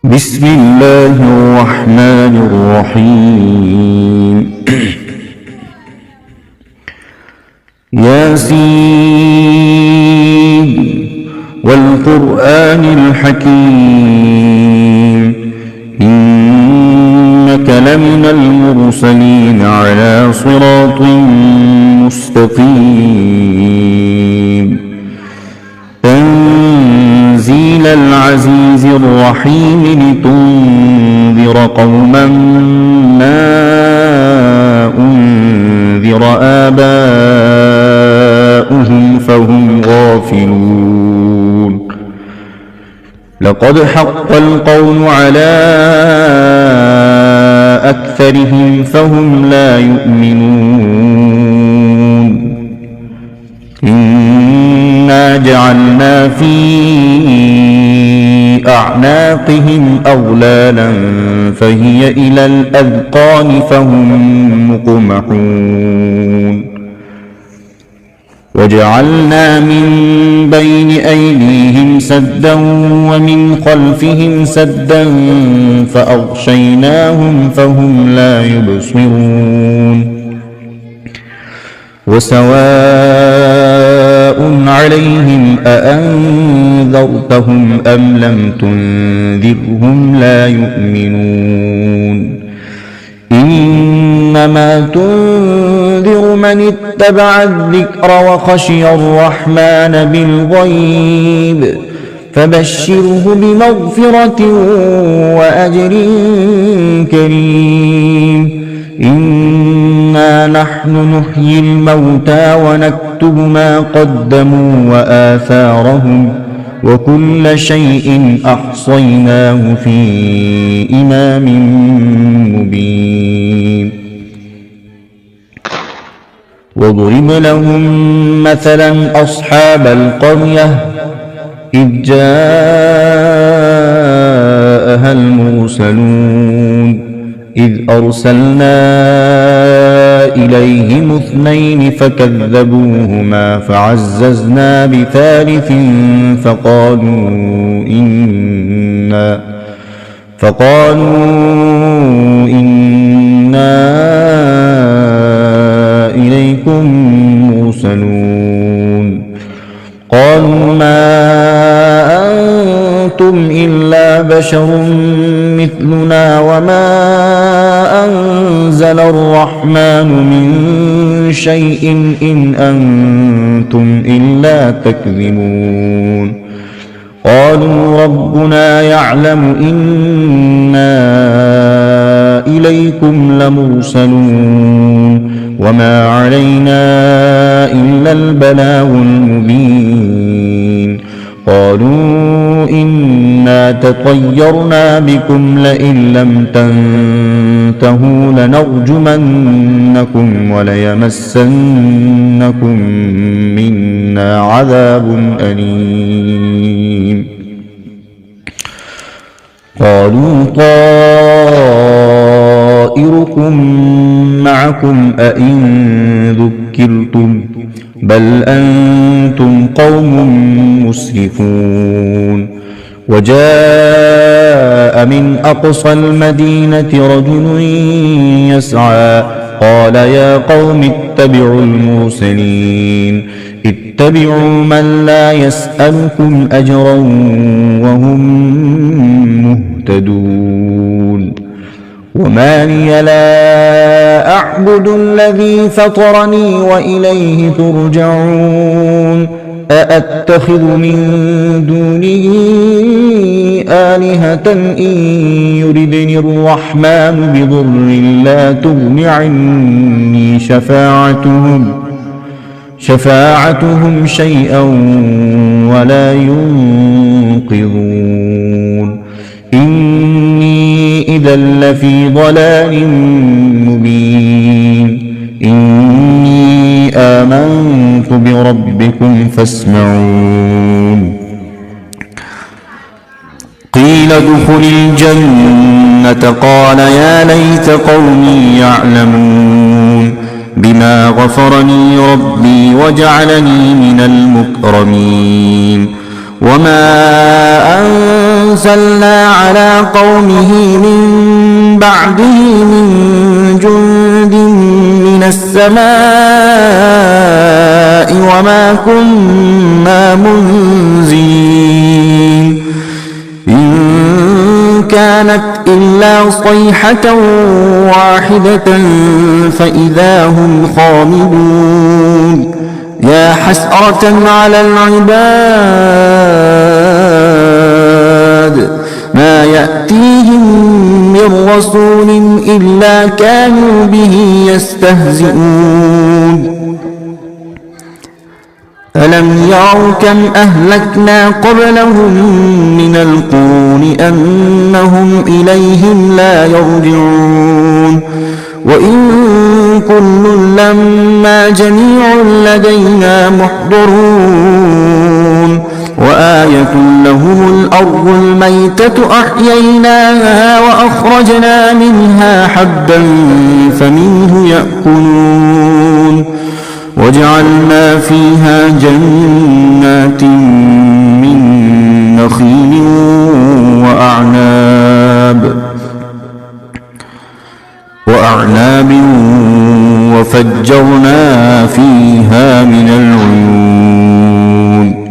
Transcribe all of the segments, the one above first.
بسم الله الرحمن الرحيم ياسين والقرآن الحكيم إنك لمن المرسلين على صراط مستقيم تنزيل العزيز الرحيم لتنذر قوما ما أنذر آباؤهم فهم غافلون لقد حق القول على أكثرهم فهم لا يؤمنون إنا جعلنا في أعناقهم أغلالا فهي إلى الأذقان فهم مقمحون وجعلنا من بين أيديهم سدا ومن خلفهم سدا فأغشيناهم فهم لا يبصرون وسواء عليهم أأنذرتهم أم لم تنذرهم لا يؤمنون إنما تنذر من اتبع الذكر وخشي الرحمن بالغيب فبشره بمغفرة وأجر كريم إنا نحن نحيي الموتى ونكتب ما قدموا وآثارهم وكل شيء أحصيناه في إمام مبين واضرب لهم مثلا أصحاب القرية إذ جاءها المرسلون إذ أرسلنا إليهم اثنين فكذبوهما فعززنا بثالث فقالوا إنا إليكم مرسلون قالوا ما أنتم إلا بشر مثلنا وما أنزل الرحمن من شيء إن أنتم إلا تكذبون قالوا ربنا يعلم إنا إليكم لمرسلون وما علينا إلا البلاغ المبين قالوا إنا تطيرنا بكم لئن لم تنتهوا لنرجمنكم وليمسنكم منا عذاب أليم قالوا طائركم معكم أئن ذكرتم بل أنتم قوم مسرفون وجاء من أقصى المدينة رجل يسعى قال يا قوم اتبعوا المرسلين اتبعوا من لا يسألكم أجرا وهم مهتدون وما لي لا أعبد الذي فطرني وإليه ترجعون أأتخذ من دونه آلهة إن يردني الرحمن بضر لا تغن عني شفاعتهم شيئا ولا ينقذون إني إذا لفي ضلال مبين إني آمنت بربكم فاسمعون قيل ادخل الجنة قال يا ليت قومي يعلمون بما غفرني ربي وجعلني من المكرمين وما أرسلنا على قومه من بعده من جند من السماء وما كنا منزلين إن كانت إلا صيحة واحدة فإذا هم خامدون يا حسرة على العباد ما يأتيهم من رسول إلا كانوا به يستهزئون ألم يروا كم أهلكنا قبلهم من القرون أنهم إليهم لا يرجعون وإن كل لما جميع لدينا محضرون وآية لهم الأرض الميتة أحييناها وأخرجنا منها حبا فمنه يأكلون وجعلنا فيها جنات من نخيل وأعناب وفجرنا فيها من العيون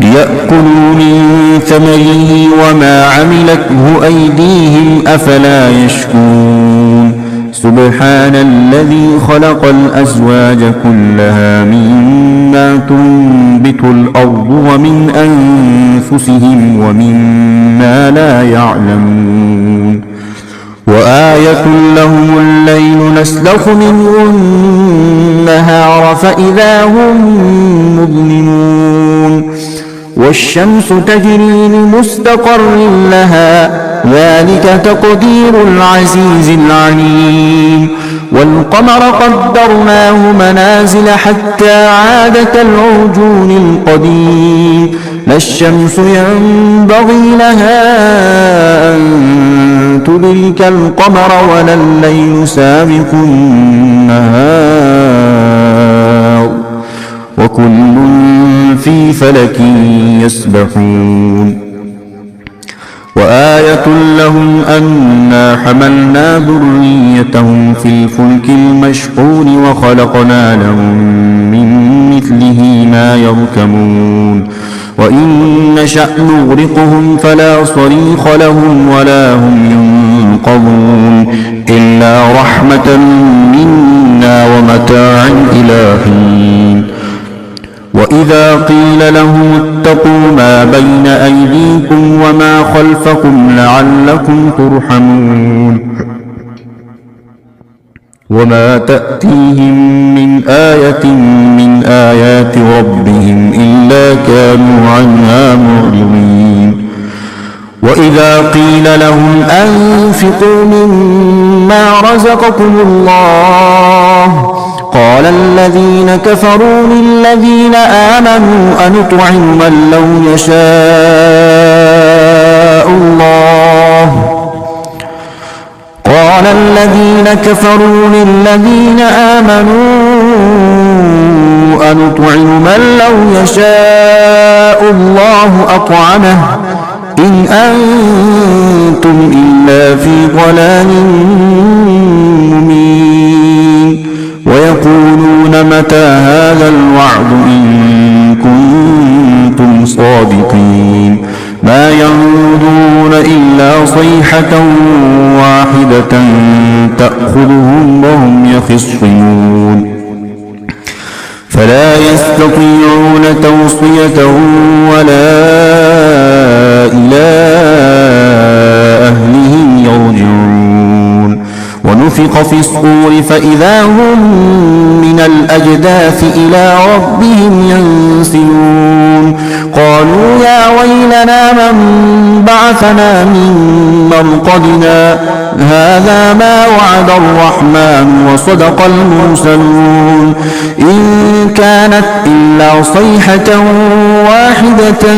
ليأكلوا من ثمره وما عملته أيديهم أفلا يشكرون سبحان الذي خلق الأزواج كلها مما تنبت الأرض ومن أنفسهم ومما لا يعلمون وآية لهم الليل نسلخ منه النهار فإذا هم مظلمون والشمس تجري لمستقر لها ذلك تقدير العزيز العليم والقمر قدرناه منازل حتى عاد كالعرجون القديم لا الشمس ينبغي لها أن تدرك القمر ولا الليل سابق النهار وكل في فلك يسبحون وآية لهم أنا حملنا ذريتهم في الفلك المشحون وخلقنا لهم من مثله ما يركبون وإن نشأ نغرقهم فلا صريخ لهم ولا هم ينقذون إلا رحمة منا ومتاعا إلى حين وإذا قيل لهم اتقوا ما بين أيديكم وما خلفكم لعلكم ترحمون وما تأتيهم من آية من آيات ربهم إلا كانوا عنها معرضين وإذا قيل لهم أنفقوا مما رزقكم الله قال الذين كفروا للذين آمنوا أنطعم من لو يشاء الله قال الذين كفروا للذين آمنوا أنطعم من لو يشاء الله أطعمه إن أنتم إلا في ضلال مبين ويقولون متى هذا الوعد إن كنتم صادقين ما ينظرون إلا صيحة واحدة تأخذهم وهم يخصمون فلا يستطيعون توصية ولا إلى أهلهم يرجعون ونفخ في الصور فإذا هم من الأجداث إلى ربهم ينسلون قالوا يا ويلنا من بعثنا من مرقدنا هذا ما وعد الرحمن وصدق المرسلون إن كانت إلا صيحة واحدة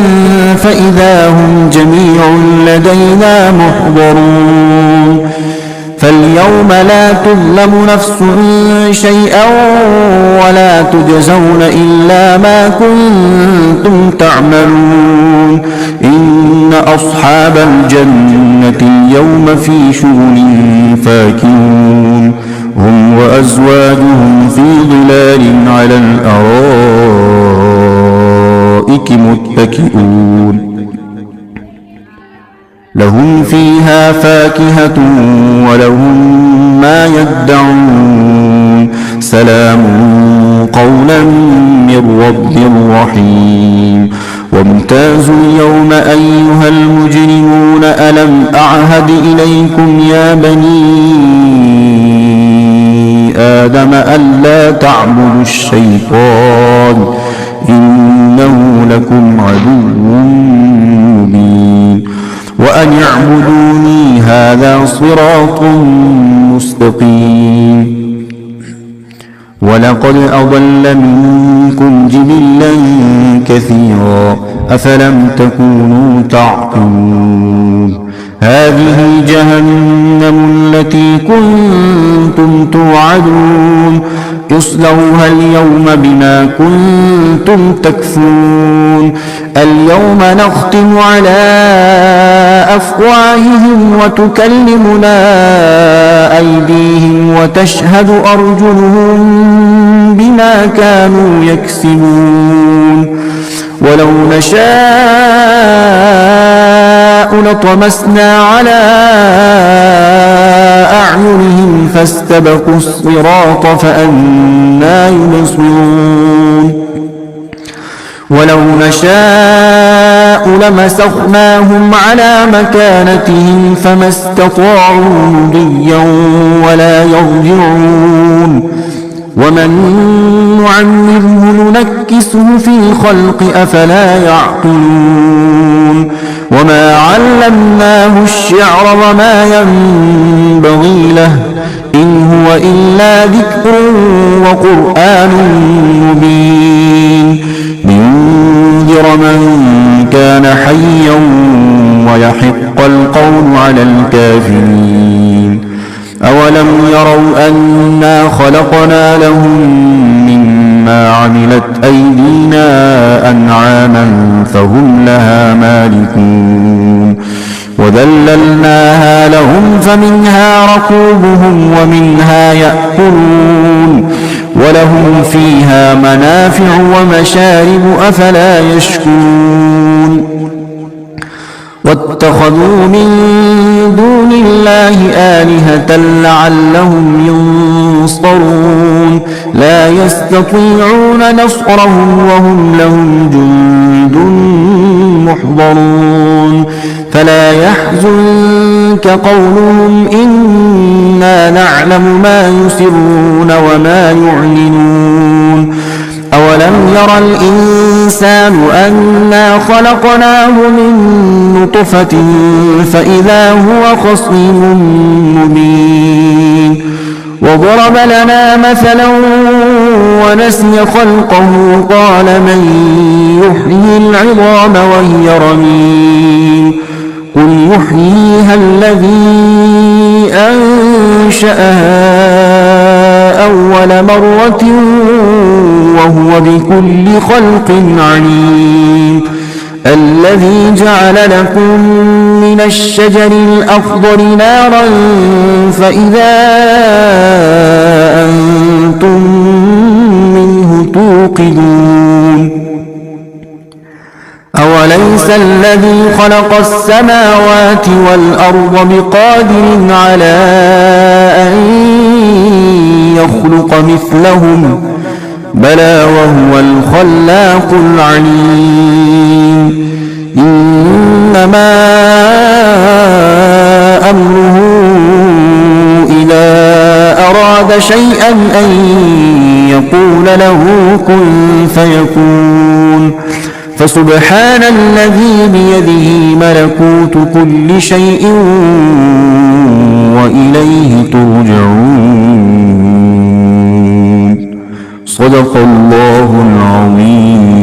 فإذا هم جميع لدينا محضرون فاليوم لا تظلم نفس شيئا ولا تجزون إلا ما كنتم تعملون إن أصحاب الجنة اليوم في شغل فاكهون هم وأزواجهم في ظلال على الأرائك متكئون لهم فيها فاكهة ولهم ما يدعون سلام قولا من رب رحيم وامتازوا اليوم أيها المجرمون ألم أعهد إليكم يا بني آدم ألا تعبدوا الشيطان إنه لكم عدو مبين وأن اعبدوني هذا صراط مستقيم ولقد أضل منكم جبلا كثيرا أفلم تكونوا تعقلون هذه جهنم التي كنتم توعدون اصلوها اليوم بما كنتم تكفرون اليوم نختم على أفواههم وتكلمنا أيديهم وتشهد أرجلهم بما كانوا يكسبون ولو نشاء لطمسنا على أعينهم فاستبقوا الصراط فأنى يبصرون ولو نشاء لمسخناهم على مكانتهم فما استطاعوا مضيا ولا يرجعون ومن نعمره ننكسه في الخلق أفلا يعقلون وما علمناه الشعر وما ينبغي له إن هو إلا ذكر وقرآن مبين لينذر من كان حيا ويحق القول على الكافرين أولم يروا أنا خلقنا لهم مما عملت أيدينا أنعاما فهم لها مالكون وذللناها لهم فمنها ركوبهم ومنها يأكلون ولهم فيها منافع ومشارب أفلا يشكرون واتخذوا من دون الله آلهة لعلهم ينصرون لا يستطيعون نصرهم وهم لهم جند محضرون فلا يحزنك قولهم إنا نعلم ما يسرون وما يعلنون أولم ير الإنسان أنا خلقناه من نطفة فإذا هو خصيم مبين وضرب لنا مثلا ونسي خلقه قال من يحيي العظام وهي رميم قل يحييها الذي أنشأها أول مرة وهو بكل خلق عليم الذي جعل لكم من الشجر الأخضر نارا فإذا أنتم منه توقدون أوليس الذي خلق السماوات والأرض بقادر على أن يخلق مثلهم بلى وهو الخلاق العليم إنما أمره إذا أراد شيئا أن يقول له كن فيكون فسبحان الذي بيده ملكوت كل شيء وإليه ترجعون صدق الله العظيم.